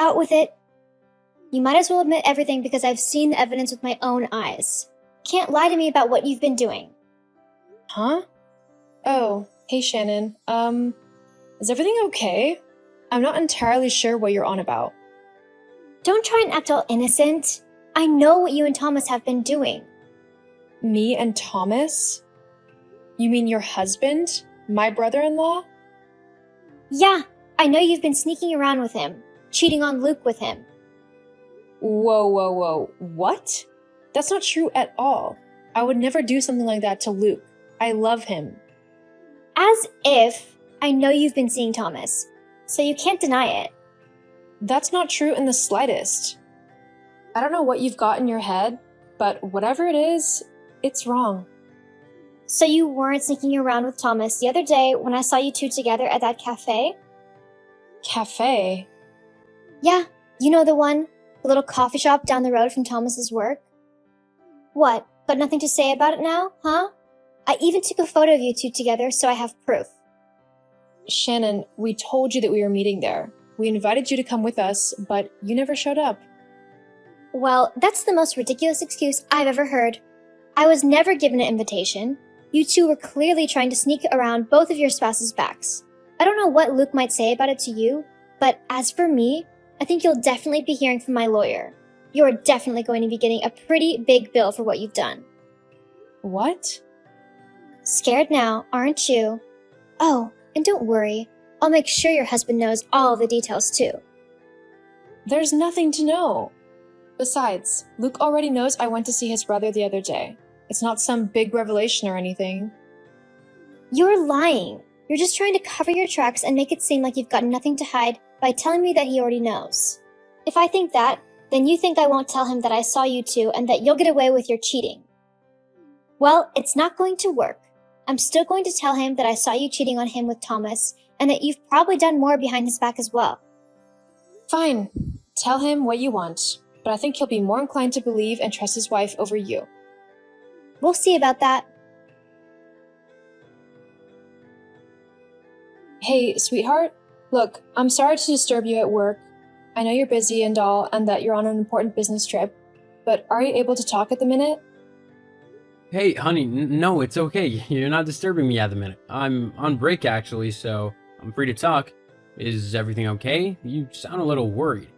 out with it. You might as well admit everything because I've seen the evidence with my own eyes. Can't lie to me about what you've been doing. Huh? Oh, hey Shannon. Is everything okay? I'm not entirely sure what you're on about. Don't try and act all innocent. I know what you and Thomas have been doing. Me and Thomas? You mean your husband? My brother-in-law? Yeah, I know you've been sneaking around with him, cheating on Luke with him. Whoa. What? That's not true at all. I would never do something like that to Luke. I love him. As if. I know you've been seeing Thomas, so you can't deny it. That's not true in the slightest. I don't know what you've got in your head, but whatever it is, it's wrong. So you weren't sneaking around with Thomas the other day when I saw you two together at that cafe? Cafe? Yeah, you know the one, the little coffee shop down the road from Thomas's work? What, got nothing to say about it now, huh? I even took a photo of you two together so I have proof. Shannon, we told you that we were meeting there. We invited you to come with us, but you never showed up. Well, that's the most ridiculous excuse I've ever heard. I was never given an invitation. You two were clearly trying to sneak around both of your spouses' backs. I don't know what Luke might say about it to you, but as for me, I think you'll definitely be hearing from my lawyer. You're definitely going to be getting a pretty big bill for what you've done. What? Scared now, aren't you? Oh, and don't worry, I'll make sure your husband knows all the details too. There's nothing to know. Besides, Luke already knows I went to see his brother the other day. It's not some big revelation or anything. You're lying. You're just trying to cover your tracks and make it seem like you've got nothing to hide by telling me that he already knows. If I think that, then you think I won't tell him that I saw you two and that you'll get away with your cheating. Well, it's not going to work. I'm still going to tell him that I saw you cheating on him with Thomas and that you've probably done more behind his back as well. Fine. Tell him what you want, but I think he'll be more inclined to believe and trust his wife over you. We'll see about that. Hey, sweetheart. Look, I'm sorry to disturb you at work. I know you're busy and all, and that you're on an important business trip, but are you able to talk at the minute? Hey, honey, no, it's okay. You're not disturbing me at the minute. I'm on break, actually, so I'm free to talk. Is everything okay? You sound a little worried.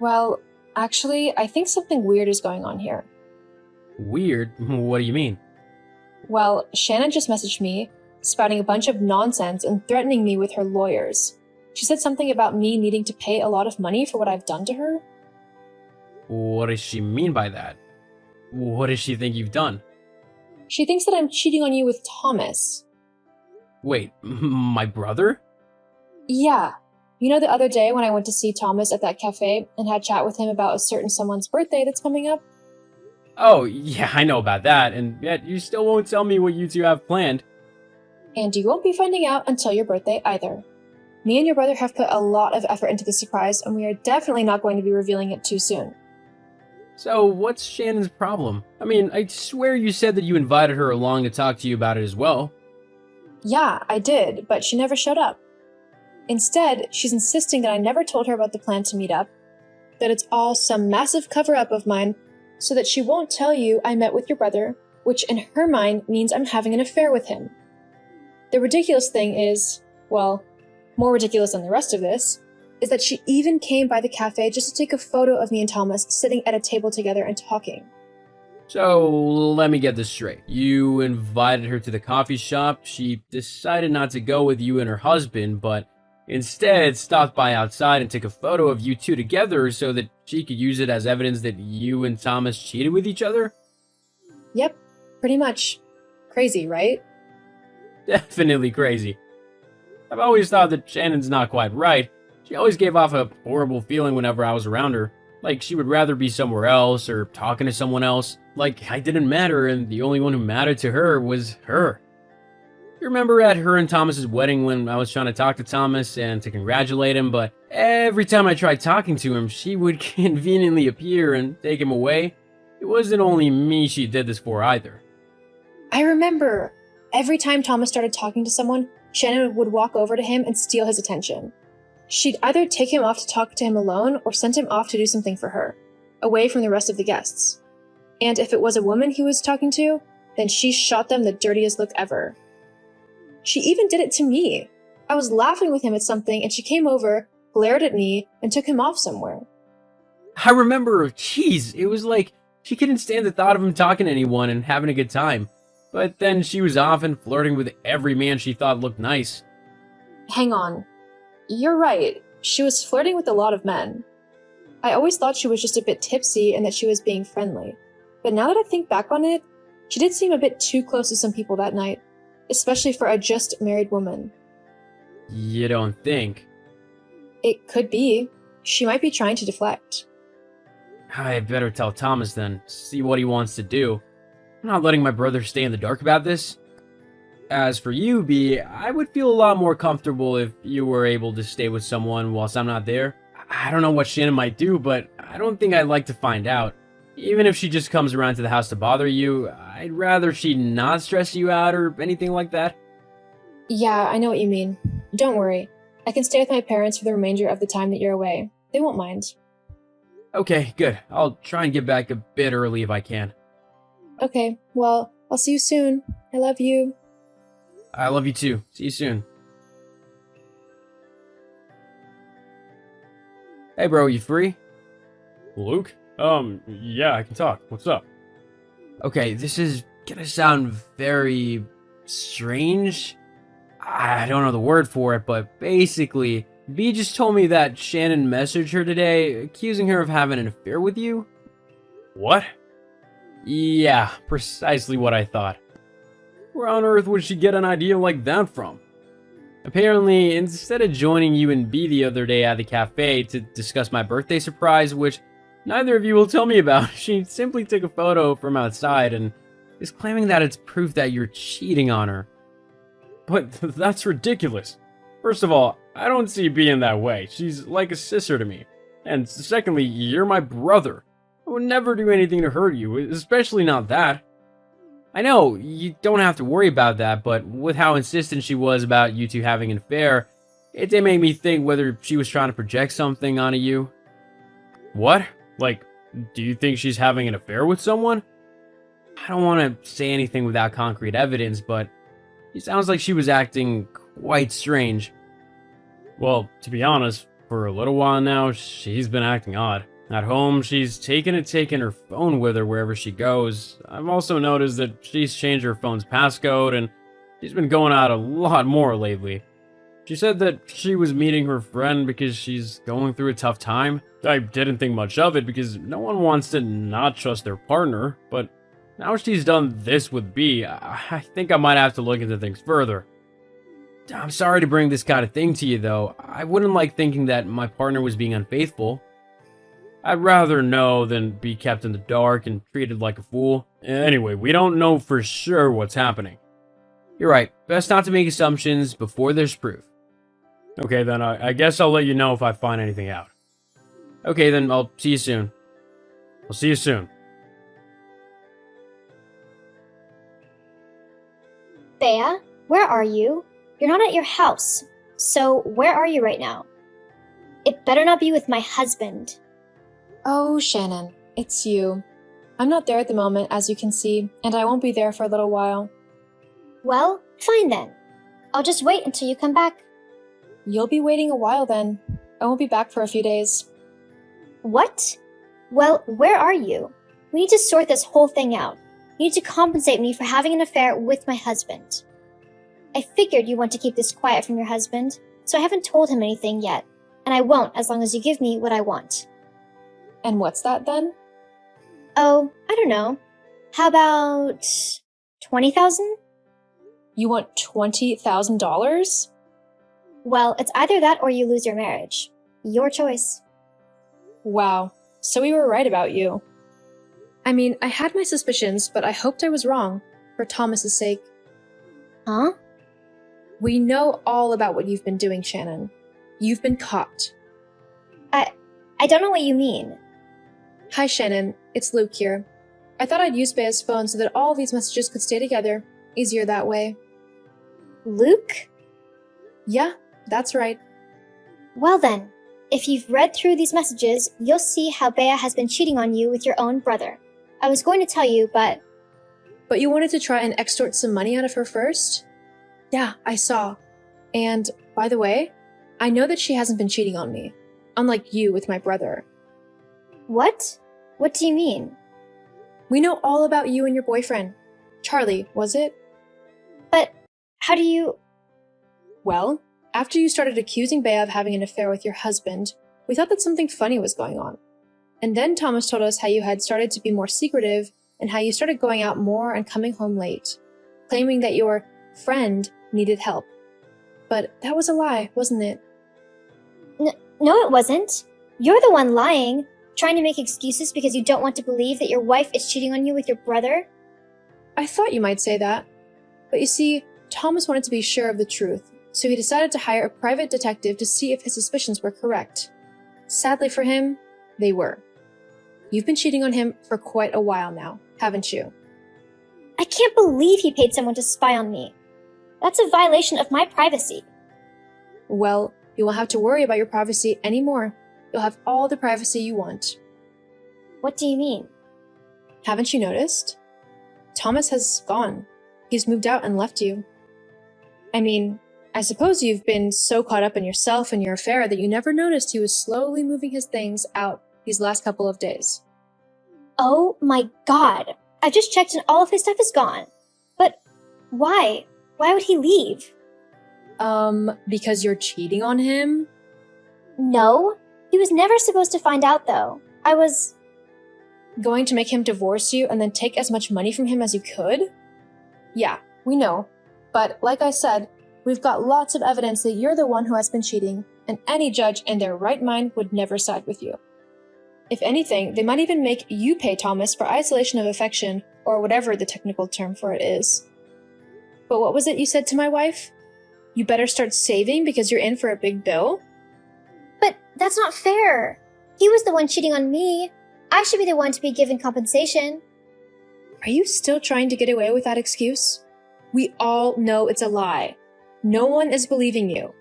Well, actually, I think something weird is going on here. Weird? What do you mean? Well, Shannon just messaged me, spouting a bunch of nonsense and threatening me with her lawyers. She said something about me needing to pay a lot of money for what I've done to her. What does she mean by that? What does she think you've done? She thinks that I'm cheating on you with Thomas. Wait, my brother? Yeah. You know the other day when I went to see Thomas at that cafe and had a chat with him about a certain someone's birthday that's coming up? Oh, yeah, I know about that, and yet you still won't tell me what you two have planned. And you won't be finding out until your birthday either. Me and your brother have put a lot of effort into the surprise, and we are definitely not going to be revealing it too soon. So, what's Shannon's problem? I mean, I swear you said that you invited her along to talk to you about it as well. Yeah, I did, but she never showed up. Instead, she's insisting that I never told her about the plan to meet up, that it's all some massive cover-up of mine, so that she won't tell you I met with your brother, which in her mind means I'm having an affair with him. The ridiculous thing is, well, more ridiculous than the rest of this, is that she even came by the cafe just to take a photo of me and Thomas sitting at a table together and talking. So, let me get this straight. You invited her to the coffee shop, she decided not to go with you and her husband, but instead stopped by outside and took a photo of you two together so that she could use it as evidence that you and Thomas cheated with each other? Yep, pretty much. Crazy, right? Definitely crazy. I've always thought that Shannon's not quite right. She always gave off a horrible feeling whenever I was around her. Like she would rather be somewhere else or talking to someone else. Like I didn't matter and the only one who mattered to her was her. You remember at her and Thomas's wedding when I was trying to talk to Thomas and to congratulate him, but every time I tried talking to him, she would conveniently appear and take him away? It wasn't only me she did this for either. I remember. Every time Thomas started talking to someone, Shannon would walk over to him and steal his attention. She'd either take him off to talk to him alone or send him off to do something for her, away from the rest of the guests. And if it was a woman he was talking to, then she shot them the dirtiest look ever. She even did it to me. I was laughing with him at something and she came over, glared at me, and took him off somewhere. I remember, jeez, it was like she couldn't stand the thought of him talking to anyone and having a good time. But then she was off and flirting with every man she thought looked nice. Hang on. You're right. She was flirting with a lot of men. I always thought she was just a bit tipsy and that she was being friendly. But now that I think back on it, she did seem a bit too close to some people that night, especially for a just married woman. You don't think? It could be. She might be trying to deflect. I better tell Thomas then, see what he wants to do. I'm not letting my brother stay in the dark about this. As for you, B, I would feel a lot more comfortable if you were able to stay with someone whilst I'm not there. I don't know what Shannon might do, but I don't think I'd like to find out. Even if she just comes around to the house to bother you, I'd rather she not stress you out or anything like that. Yeah, I know what you mean. Don't worry. I can stay with my parents for the remainder of the time that you're away. They won't mind. Okay, good. I'll try and get back a bit early if I can. Okay, well, I'll see you soon. I love you. I love you too. See you soon. Hey bro, you free? Luke? Yeah, I can talk. What's up? Okay, this is gonna sound very strange. I don't know the word for it, but basically, B just told me that Shannon messaged her today, accusing her of having an affair with you. What? Yeah, precisely what I thought. Where on earth would she get an idea like that from? Apparently, instead of joining you and B the other day at the cafe to discuss my birthday surprise, which neither of you will tell me about, she simply took a photo from outside and is claiming that it's proof that you're cheating on her. But that's ridiculous. First of all, I don't see B in that way. She's like a sister to me. And secondly, you're my brother. I would never do anything to hurt you, especially not that. I know, you don't have to worry about that, but with how insistent she was about you two having an affair, it did make me think whether she was trying to project something onto you. What? Like, do you think she's having an affair with someone? I don't want to say anything without concrete evidence, but it sounds like she was acting quite strange. Well, to be honest, for a little while now, she's been acting odd. At home, she's taken her phone with her wherever she goes. I've also noticed that she's changed her phone's passcode, and she's been going out a lot more lately. She said that she was meeting her friend because she's going through a tough time. I didn't think much of it because no one wants to not trust their partner, but now she's done this with B, I think I might have to look into things further. I'm sorry to bring this kind of thing to you, though. I wouldn't like thinking that my partner was being unfaithful. I'd rather know than be kept in the dark and treated like a fool. Anyway, we don't know for sure what's happening. You're right. Best not to make assumptions before there's proof. Okay, then I guess I'll let you know if I find anything out. Okay, then I'll see you soon. I'll see you soon. Bea, where are you? You're not at your house. So, where are you right now? It better not be with my husband. Oh, Shannon, it's you. I'm not there at the moment, as you can see, and I won't be there for a little while. Well, fine then. I'll just wait until you come back. You'll be waiting a while then. I won't be back for a few days. What? Well, where are you? We need to sort this whole thing out. You need to compensate me for having an affair with my husband. I figured you want to keep this quiet from your husband, so I haven't told him anything yet, and I won't as long as you give me what I want. And what's that then? Oh, I don't know. How about 20,000? You want $20,000? Well, it's either that or you lose your marriage. Your choice. Wow, so we were right about you. I mean, I had my suspicions, but I hoped I was wrong, for Thomas's sake. Huh? We know all about what you've been doing, Shannon. You've been caught. I don't know what you mean. Hi, Shannon. It's Luke here. I thought I'd use Bea's phone so that all these messages could stay together. Easier that way. Luke? Yeah, that's right. Well then, if you've read through these messages, you'll see how Bea has been cheating on you with your own brother. I was going to tell you, but But you wanted to try and extort some money out of her first? Yeah, I saw. And, by the way, I know that she hasn't been cheating on me. Unlike you with my brother. what? What do you mean? We know all about you and your boyfriend. Charlie, was it? But how do you... Well, after you started accusing Bea of having an affair with your husband, we thought that something funny was going on. And then Thomas told us how you had started to be more secretive and how you started going out more and coming home late, claiming that your friend needed help. But that was a lie, wasn't it? No, it wasn't. You're the one lying, trying to make excuses because you don't want to believe that your wife is cheating on you with your brother. I thought you might say that. But you see, Thomas wanted to be sure of the truth, so he decided to hire a private detective to see if his suspicions were correct. Sadly for him, they were. You've been cheating on him for quite a while now, haven't you? I can't believe he paid someone to spy on me. That's a violation of my privacy. Well, you won't have to worry about your privacy anymore. You'll have all the privacy you want. What do you mean? Haven't you noticed? Thomas has gone. He's moved out and left you. I mean, I suppose you've been so caught up in yourself and your affair that you never noticed he was slowly moving his things out these last couple of days. Oh my god. I just checked and all of his stuff is gone. But why? Why would he leave? Because you're cheating on him? No. He was never supposed to find out though. I was... Going to make him divorce you and then take as much money from him as you could? Yeah, we know. But like I said, we've got lots of evidence that you're the one who has been cheating, and any judge in their right mind would never side with you. If anything, they might even make you pay Thomas for isolation of affection, or whatever the technical term for it is. But what was it you said to my wife? You better start saving because you're in for a big bill? But that's not fair. He was the one cheating on me. I should be the one to be given compensation. Are you still trying to get away with that excuse? We all know it's a lie. No one is believing you.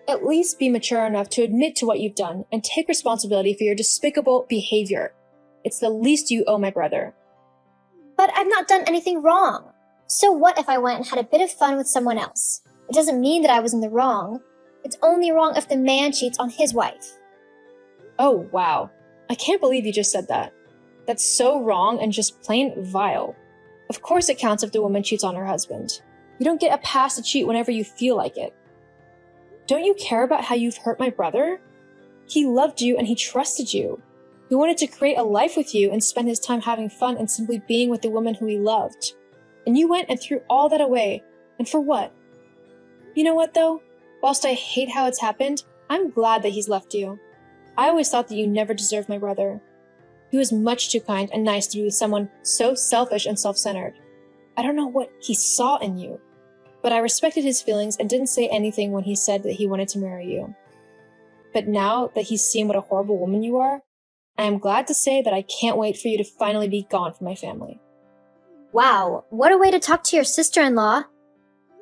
At least be mature enough to admit to what you've done and take responsibility for your despicable behavior. It's the least you owe my brother. But I've not done anything wrong. So what if I went and had a bit of fun with someone else? It doesn't mean that I was in the wrong. It's only wrong if the man cheats on his wife. Oh, wow. I can't believe you just said that. That's so wrong and just plain vile. Of course it counts if the woman cheats on her husband. You don't get a pass to cheat whenever you feel like it. Don't you care about how you've hurt my brother? He loved you and he trusted you. He wanted to create a life with you and spend his time having fun and simply being with the woman who he loved. And you went and threw all that away. And for what? You know what though? Whilst I hate how it's happened, I'm glad that he's left you. I always thought that you never deserved my brother. He was much too kind and nice to be with someone so selfish and self-centered. I don't know what he saw in you, but I respected his feelings and didn't say anything when he said that he wanted to marry you. But now that he's seen what a horrible woman you are, I am glad to say that I can't wait for you to finally be gone from my family. Wow, what a way to talk to your sister-in-law.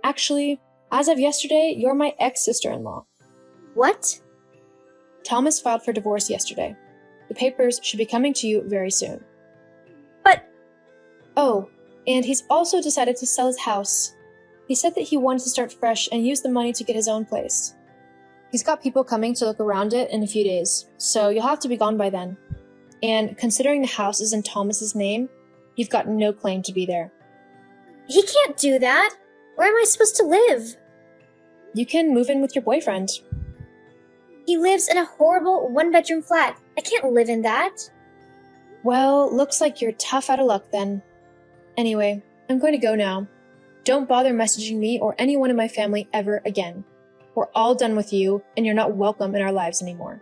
Actually, as of yesterday, you're my ex-sister-in-law. What? Thomas filed for divorce yesterday. The papers should be coming to you very soon. But... Oh, and he's also decided to sell his house. He said that he wanted to start fresh and use the money to get his own place. He's got people coming to look around it in a few days, so you'll have to be gone by then. And considering the house is in Thomas's name, you've got no claim to be there. He can't do that. Where am I supposed to live? You can move in with your boyfriend. He lives in a horrible one-bedroom flat. I can't live in that. Well, looks like you're tough out of luck then. Anyway, I'm going to go now. Don't bother messaging me or anyone in my family ever again. We're all done with you, and you're not welcome in our lives anymore.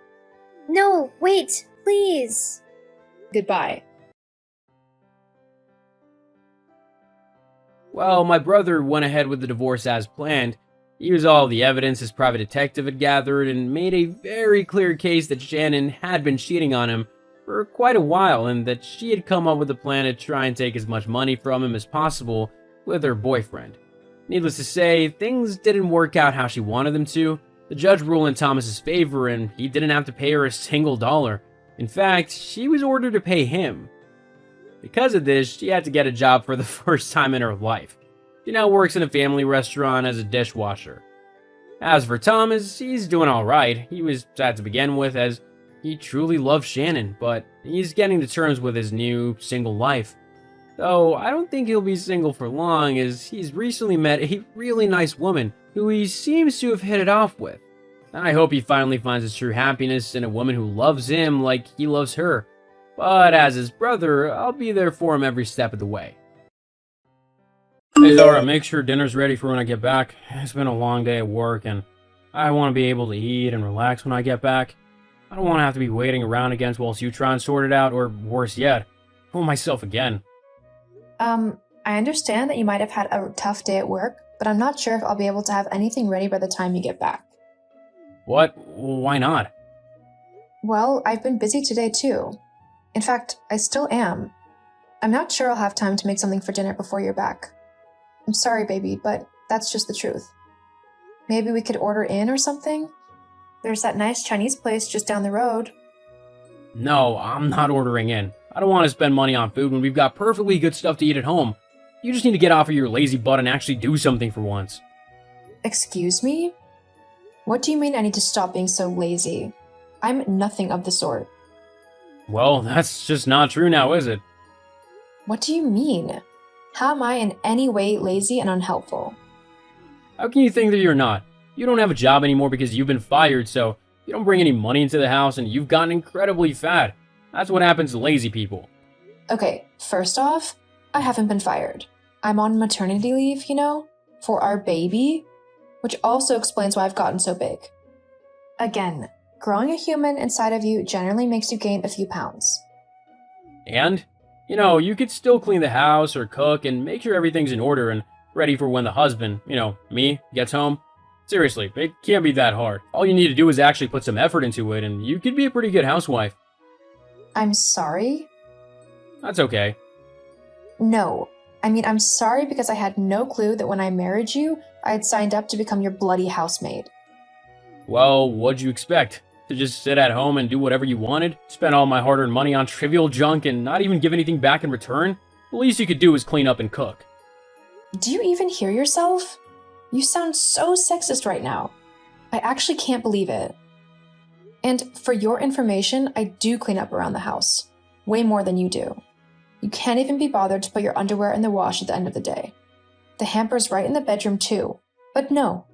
No, wait, please. Goodbye. Well, my brother went ahead with the divorce as planned. He used all the evidence his private detective had gathered and made a very clear case that Shannon had been cheating on him for quite a while and that she had come up with a plan to try and take as much money from him as possible with her boyfriend. Needless to say, things didn't work out how she wanted them to, The judge ruled in Thomas's favor, and he didn't have to pay her a single dollar. In fact, she was ordered to pay him. Because of this, she had to get a job for the first time in her life. She now works in a family restaurant as a dishwasher. As for Thomas, he's doing alright. He was sad to begin with, as he truly loves Shannon, but he's getting to terms with his new single life. Though I don't think he'll be single for long, as he's recently met a really nice woman who he seems to have hit it off with. I hope he finally finds his true happiness in a woman who loves him like he loves her. But as his brother, I'll be there for him every step of the way. Hey Zara, make sure dinner's ready for when I get back. It's been a long day at work, and I want to be able to eat and relax when I get back. I don't want to have to be waiting around again whilst you try and sort it out, or worse yet, fool myself again. I understand that you might have had a tough day at work, but I'm not sure if I'll be able to have anything ready by the time you get back. What? Why not? Well, I've been busy today too. In fact, I still am. I'm not sure I'll have time to make something for dinner before you're back. I'm sorry, baby, but that's just the truth. Maybe we could order in or something? There's that nice Chinese place just down the road. No, I'm not ordering in. I don't want to spend money on food when we've got perfectly good stuff to eat at home. You just need to get off of your lazy butt and actually do something for once. Excuse me? What do you mean I need to stop being so lazy? I'm nothing of the sort. Well, that's just not true now, is it? What do you mean? How am I in any way lazy and unhelpful? How can you think that you're not? You don't have a job anymore because you've been fired, so you don't bring any money into the house and you've gotten incredibly fat. That's what happens to lazy people. Okay, first off, I haven't been fired. I'm on maternity leave, for our baby, which also explains why I've gotten so big. Again, growing a human inside of you generally makes you gain a few pounds. And, you could still clean the house or cook and make sure everything's in order and ready for when the husband, me, gets home. Seriously, it can't be that hard. All you need to do is actually put some effort into it and you could be a pretty good housewife. I'm sorry? That's okay. No. I'm sorry because I had no clue that when I married you, I had signed up to become your bloody housemaid. Well, what'd you expect? To just sit at home and do whatever you wanted? Spend all my hard-earned money on trivial junk and not even give anything back in return? The least you could do is clean up and cook. Do you even hear yourself? You sound so sexist right now. I actually can't believe it. And for your information, I do clean up around the house. Way more than you do. You can't even be bothered to put your underwear in the wash at the end of the day. The hamper's right in the bedroom too. But no,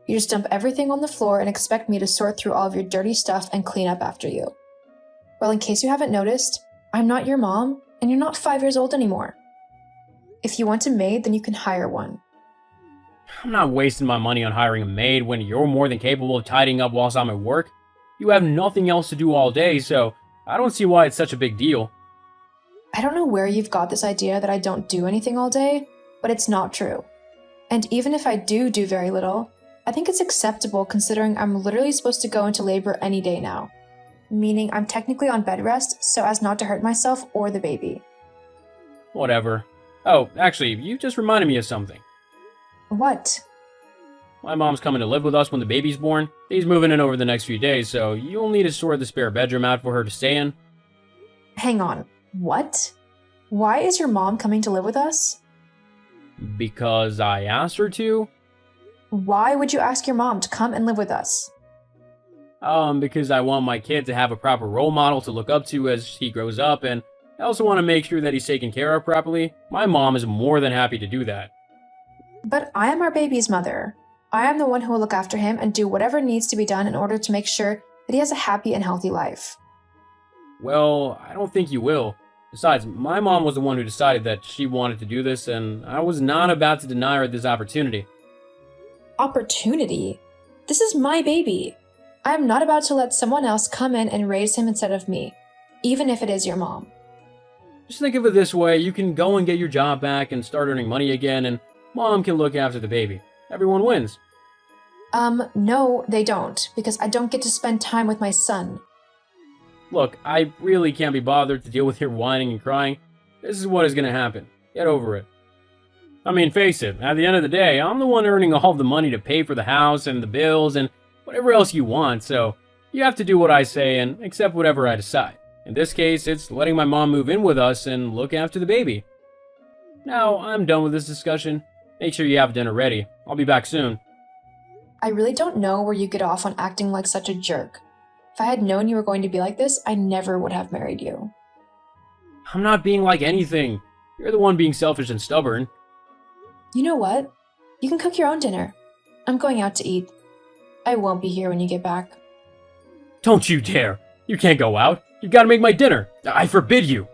you just dump everything on the floor and expect me to sort through all of your dirty stuff and clean up after you. Well, in case you haven't noticed, I'm not your mom, and you're not 5 years old anymore. If you want a maid, then you can hire one. I'm not wasting my money on hiring a maid when you're more than capable of tidying up whilst I'm at work. You have nothing else to do all day, so I don't see why it's such a big deal. I don't know where you've got this idea that I don't do anything all day, but it's not true. And even if I do very little, I think it's acceptable considering I'm literally supposed to go into labor any day now. Meaning I'm technically on bed rest so as not to hurt myself or the baby. Whatever. Oh, actually, you just reminded me of something. What? My mom's coming to live with us when the baby's born. He's moving in over the next few days, so you'll need to sort the spare bedroom out for her to stay in. Hang on. What? Why is your mom coming to live with us? Because I asked her to. Why would you ask your mom to come and live with us? Because I want my kid to have a proper role model to look up to as he grows up, and I also want to make sure that he's taken care of properly. My mom is more than happy to do that. But I am our baby's mother. I am the one who will look after him and do whatever needs to be done in order to make sure that he has a happy and healthy life. Well, I don't think you will. Besides, my mom was the one who decided that she wanted to do this, and I was not about to deny her this opportunity. Opportunity? This is my baby. I am not about to let someone else come in and raise him instead of me, even if it is your mom. Just think of it this way, you can go and get your job back and start earning money again, and mom can look after the baby. Everyone wins. No, they don't, because I don't get to spend time with my son. Look, I really can't be bothered to deal with your whining and crying. This is what is going to happen. Get over it. I mean, face it, at the end of the day, I'm the one earning all the money to pay for the house and the bills, and whatever else you want, so you have to do what I say and accept whatever I decide. In this case, it's letting my mom move in with us and look after the baby. Now, I'm done with this discussion. Make sure you have dinner ready. I'll be back soon. I really don't know where you get off on acting like such a jerk. If I had known you were going to be like this, I never would have married you. I'm not being like anything. You're the one being selfish and stubborn. You know what? You can cook your own dinner. I'm going out to eat. I won't be here when you get back. Don't you dare. You can't go out. You gotta make my dinner. I forbid you.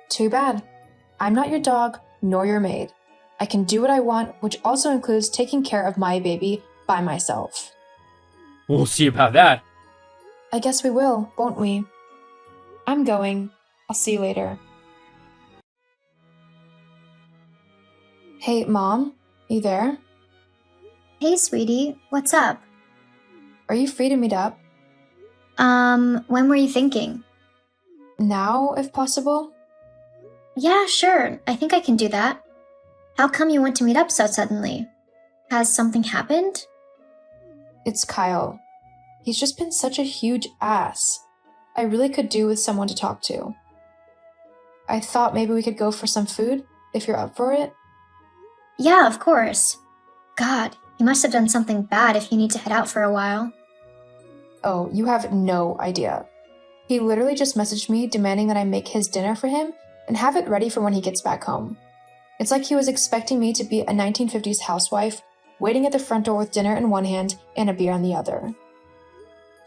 Too bad. I'm not your dog, nor your maid. I can do what I want, which also includes taking care of my baby by myself. We'll see about that. I guess we will, won't we? I'm going. I'll see you later. Hey, Mom? You there? Hey, sweetie, what's up? Are you free to meet up? When were you thinking? Now, if possible? Yeah, sure, I think I can do that. How come you want to meet up so suddenly? Has something happened? It's Kyle. He's just been such a huge ass. I really could do with someone to talk to. I thought maybe we could go for some food, if you're up for it. Yeah, of course. God, you must have done something bad if you need to head out for a while. Oh, you have no idea. He literally just messaged me demanding that I make his dinner for him and have it ready for when he gets back home. It's like he was expecting me to be a 1950s housewife, waiting at the front door with dinner in one hand and a beer in the other.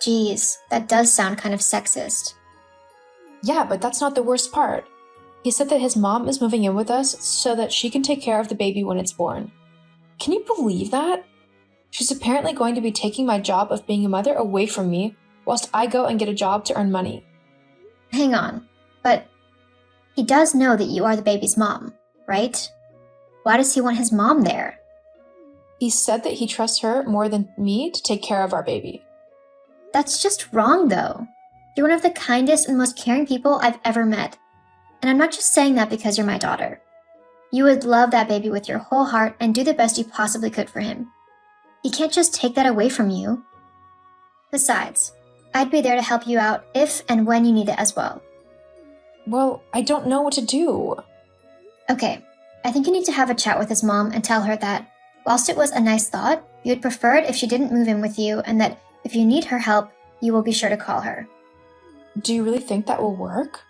Geez, that does sound kind of sexist. Yeah, but that's not the worst part. He said that his mom is moving in with us so that she can take care of the baby when it's born. Can you believe that? She's apparently going to be taking my job of being a mother away from me whilst I go and get a job to earn money. Hang on, but he does know that you are the baby's mom, right? Why does he want his mom there? He said that he trusts her more than me to take care of our baby. That's just wrong, though. You're one of the kindest and most caring people I've ever met. And I'm not just saying that because you're my daughter. You would love that baby with your whole heart and do the best you possibly could for him. He can't just take that away from you. Besides, I'd be there to help you out if and when you need it as well. Well, I don't know what to do. Okay, I think you need to have a chat with his mom and tell her that, whilst it was a nice thought, you'd prefer it if she didn't move in with you and that if you need her help, you will be sure to call her. Do you really think that will work?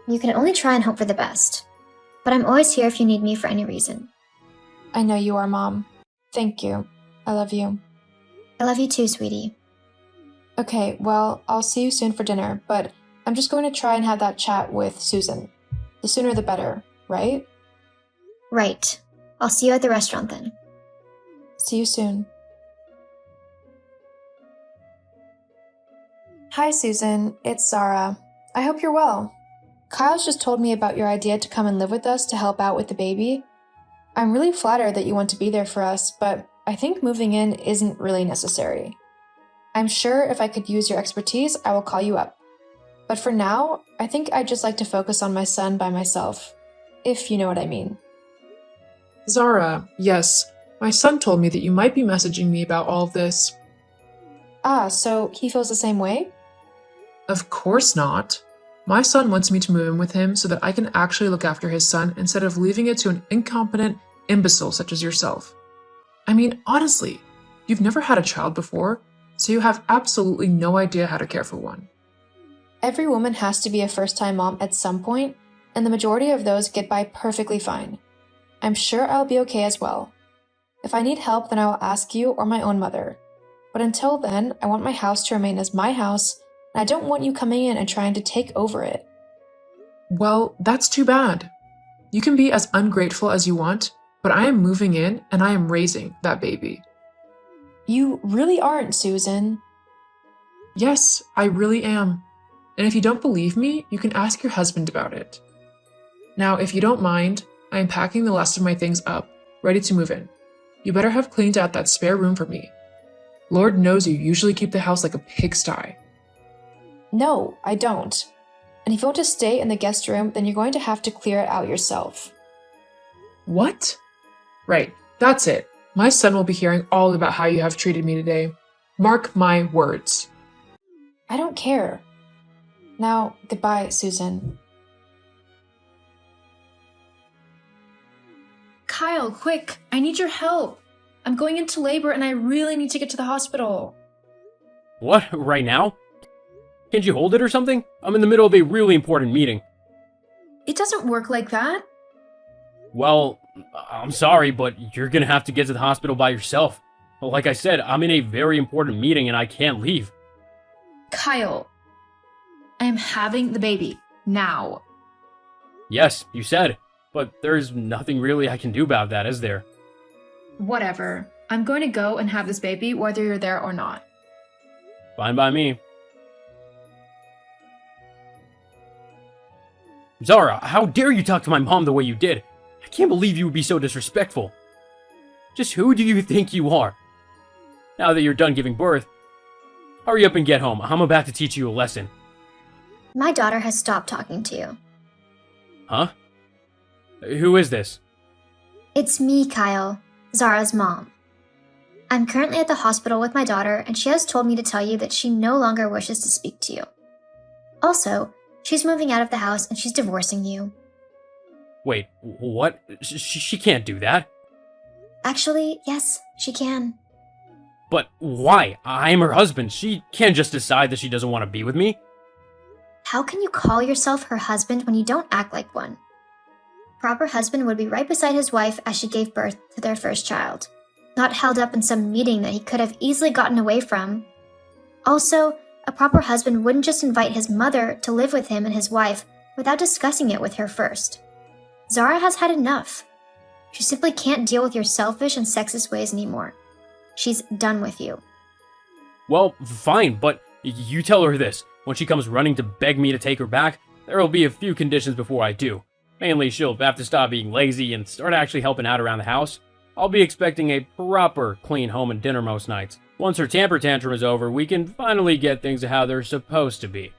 You can only try and hope for the best. But I'm always here if you need me for any reason. I know you are, Mom. Thank you. I love you. I love you too, sweetie. Okay, well, I'll see you soon for dinner, but I'm just going to try and have that chat with Susan. The sooner the better, right? Right. I'll see you at the restaurant then. See you soon. Hi, Susan. It's Zara. I hope you're well. Kyle's just told me about your idea to come and live with us to help out with the baby. I'm really flattered that you want to be there for us, but I think moving in isn't really necessary. I'm sure if I could use your expertise, I will call you up. But for now, I think I'd just like to focus on my son by myself, if you know what I mean. Zara, yes. My son told me that you might be messaging me about all of this. Ah, so he feels the same way? Of course not. My son wants me to move in with him so that I can actually look after his son instead of leaving it to an incompetent imbecile such as yourself. I mean, honestly, you've never had a child before, so you have absolutely no idea how to care for one. Every woman has to be a first-time mom at some point, and the majority of those get by perfectly fine. I'm sure I'll be okay as well. If I need help, then I will ask you or my own mother. But until then, I want my house to remain as my house, and I don't want you coming in and trying to take over it. Well, that's too bad. You can be as ungrateful as you want, but I am moving in and I am raising that baby. You really aren't, Susan. Yes, I really am. And if you don't believe me, you can ask your husband about it. Now, if you don't mind, I am packing the last of my things up, ready to move in. You better have cleaned out that spare room for me. Lord knows you usually keep the house like a pigsty. No, I don't. And if you want to stay in the guest room, then you're going to have to clear it out yourself. What? Right, that's it. My son will be hearing all about how you have treated me today. Mark my words. I don't care. Now, goodbye, Susan. Kyle, quick! I need your help! I'm going into labor and I really need to get to the hospital. What? Right now? Can't you hold it or something? I'm in the middle of a really important meeting. It doesn't work like that. Well, I'm sorry, but you're gonna have to get to the hospital by yourself. Like I said, I'm in a very important meeting and I can't leave. Kyle, I am having the baby. Now. Yes, you said, but there's nothing really I can do about that, is there? Whatever. I'm going to go and have this baby whether you're there or not. Fine by me. Zara, how dare you talk to my mom the way you did? I can't believe you would be so disrespectful. Just who do you think you are? Now that you're done giving birth, hurry up and get home. I'm about to teach you a lesson. My daughter has stopped talking to you. Huh? Who is this? It's me, Kyle, Zara's mom. I'm currently at the hospital with my daughter, and she has told me to tell you that she no longer wishes to speak to you. Also, she's moving out of the house and she's divorcing you. Wait, what? She can't do that. Actually, yes, she can. But why? I'm her husband. She can't just decide that she doesn't want to be with me. How can you call yourself her husband when you don't act like one? Proper husband would be right beside his wife as she gave birth to their first child, not held up in some meeting that he could have easily gotten away from. Also, a proper husband wouldn't just invite his mother to live with him and his wife without discussing it with her first. Zara has had enough. She simply can't deal with your selfish and sexist ways anymore. She's done with you. Well, fine, but you tell her this. When she comes running to beg me to take her back, there will be a few conditions before I do. Mainly, she'll have to stop being lazy and start actually helping out around the house. I'll be expecting a proper clean home and dinner most nights. Once her temper tantrum is over, we can finally get things to how they're supposed to be.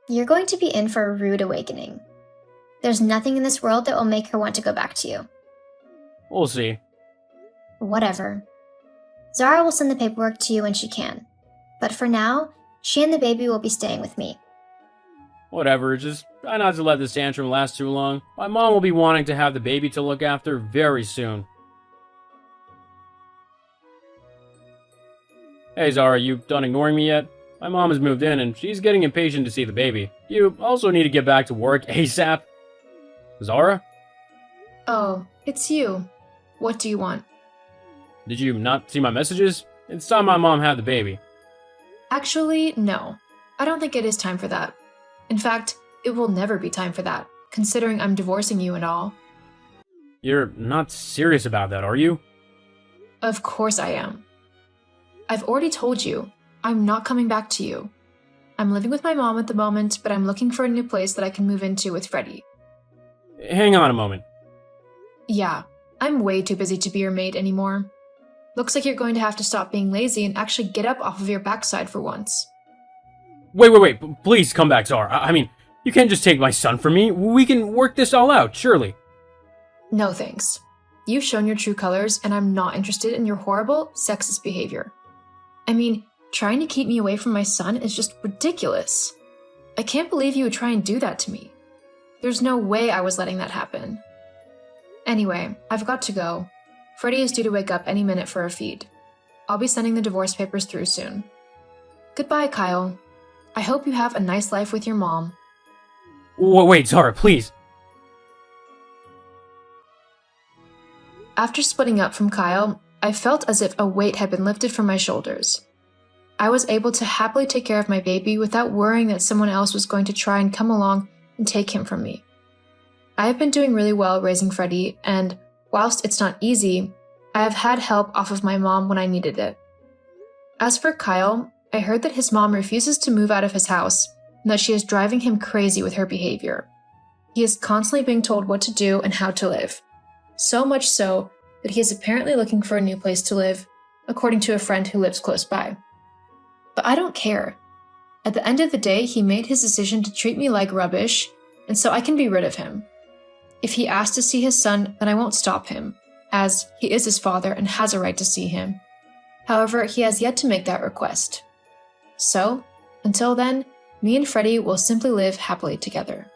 You're going to be in for a rude awakening. There's nothing in this world that will make her want to go back to you. We'll see. Whatever. Zara will send the paperwork to you when she can. But for now, she and the baby will be staying with me. Whatever, just try not to let this tantrum last too long. My mom will be wanting to have the baby to look after very soon. Hey Zara, you done ignoring me yet? My mom has moved in and she's getting impatient to see the baby. You also need to get back to work ASAP. Zara? Oh, it's you. What do you want? Did you not see my messages? It's time my mom had the baby. Actually, no. I don't think it is time for that. In fact, it will never be time for that, considering I'm divorcing you and all. You're not serious about that, are you? Of course I am. I've already told you, I'm not coming back to you. I'm living with my mom at the moment, but I'm looking for a new place that I can move into with Freddie. Hang on a moment. Yeah, I'm way too busy to be your maid anymore. Looks like you're going to have to stop being lazy and actually get up off of your backside for once. Wait, please come back, Zara. I mean, you can't just take my son from me. We can work this all out, surely. No thanks. You've shown your true colors, and I'm not interested in your horrible, sexist behavior. I mean, trying to keep me away from my son is just ridiculous. I can't believe you would try and do that to me. There's no way I was letting that happen. Anyway, I've got to go. Freddie is due to wake up any minute for a feed. I'll be sending the divorce papers through soon. Goodbye, Kyle. I hope you have a nice life with your mom. Wait, Zara, please. After splitting up from Kyle, I felt as if a weight had been lifted from my shoulders. I was able to happily take care of my baby without worrying that someone else was going to try and come along and take him from me. I have been doing really well raising Freddie, and whilst it's not easy, I have had help off of my mom when I needed it. As for Kyle, I heard that his mom refuses to move out of his house and that she is driving him crazy with her behavior. He is constantly being told what to do and how to live. So much so that he is apparently looking for a new place to live, according to a friend who lives close by. But I don't care. At the end of the day, he made his decision to treat me like rubbish, and so I can be rid of him. If he asks to see his son, then I won't stop him, as he is his father and has a right to see him. However, he has yet to make that request. So, until then, me and Freddie will simply live happily together.